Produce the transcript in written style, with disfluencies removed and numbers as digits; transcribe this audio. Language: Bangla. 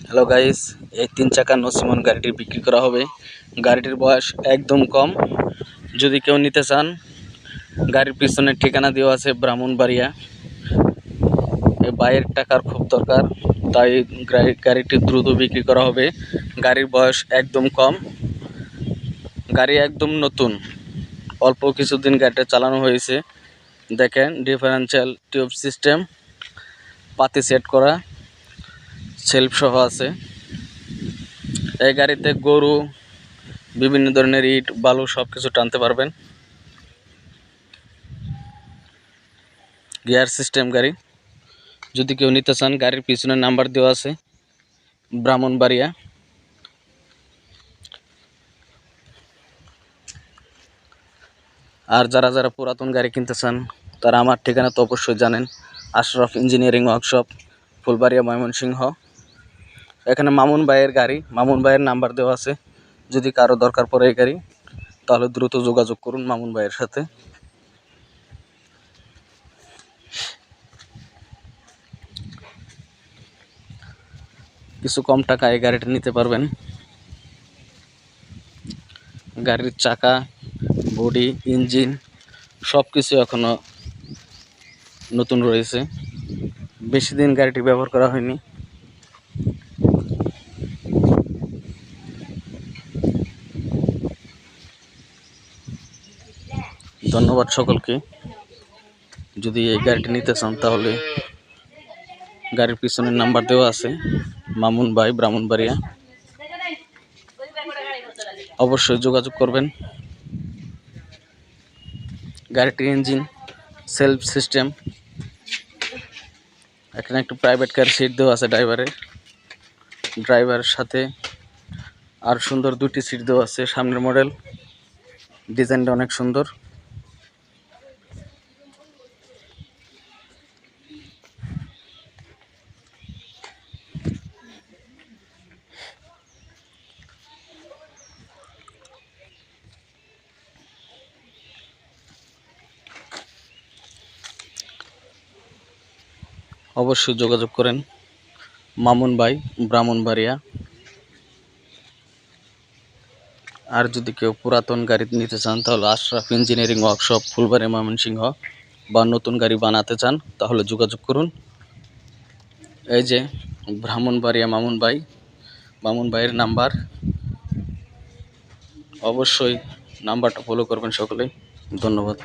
হ্যালো গাইস, এই 3 চাকার নসিমন গাড়িটি বিক্রি করা হবে। গাড়িটির বয়স একদম কম। যদি কেউ নিতে চান, গাড়ির পিছনের ঠিকানা দেওয়া আছে ব্রাহ্মণবাড়িয়া। এই বাইরের টাকার খুব দরকার, তাই গাড়িটি দ্রুত বিক্রি করা হবে। গাড়ির বয়স একদম কম, গাড়ি একদম নতুন, অল্প কিছুদিন গাড়িটা চালানো হয়েছে। দেখেন, ডিফারেন্সিয়াল টিউব সিস্টেম, পাতি সেট করা, সেলফ সহ আছে। এই গাড়িতে গরু, বিভিন্ন ধরনের ইট বালু সব কিছু টানতে পারবেন। গিয়ার সিস্টেম গাড়ি। যদি কেউ নিতে চান, গাড়ির পিছনে নাম্বার দেওয়া আছে ব্রাহ্মণবাড়িয়া। আর যারা যারা পুরাতন গাড়ি কিনতে চান, তারা আমার ঠিকানা তো অবশ্যই জানেন, আশরাফ ইঞ্জিনিয়ারিং ওয়ার্কশপ, ফুলবাড়িয়া, ময়মনসিংহ। এখানে মামুন ভাইয়ের গাড়ি, মামুন ভাইয়ের নাম্বার দেওয়া আছে। যদি কারো দরকার পড়ে এই গাড়ি, তাহলে দ্রুত যোগাযোগ করুন মামুন ভাইয়ের সাথে। কিছু কম টাকায় এই গাড়িটা নিতে পারবেন। গাড়ির চাকা, বডি, ইঞ্জিন সব কিছু এখনো নতুন রয়েছে। বেশি দিন গাড়িটি ব্যবহার করা হয়নি। ধন্যবাদ সকলকে। যদি এই গাড়িটি নিতে চান, তাহলে গাড়ির পিছনের নাম্বার দেওয়া আছে মামুন ভাই, ব্রাহ্মণবাড়িয়া। অবশ্যই যোগাযোগ করবেন। গাড়িটির ইঞ্জিন সেলফ সিস্টেম। এখানে একটু প্রাইভেট কার সিট দেওয়া আছে ড্রাইভারের সাথে। আর সুন্দর 2টি সিট দেওয়া আছে। সামনের মডেল, ডিজাইনটা অনেক সুন্দর। অবশ্যই যোগাযোগ করেন মামুন ভাই, ব্রাহ্মণবাড়িয়া। আর যদি কেউ পুরাতন গাড়ি নিতে চান, তাহলে আশরাফ ইঞ্জিনিয়ারিং ওয়ার্কশপ, ফুলবাড়িয়া, ময়মনসিংহ। বা নতুন গাড়ি বানাতে চান, তাহলে যোগাযোগ করুন। এই যে ব্রাহ্মণবাড়িয়া মামুন ভাইয়ের নাম্বার। অবশ্যই নাম্বারটা ফলো করবেন সকলেই। ধন্যবাদ।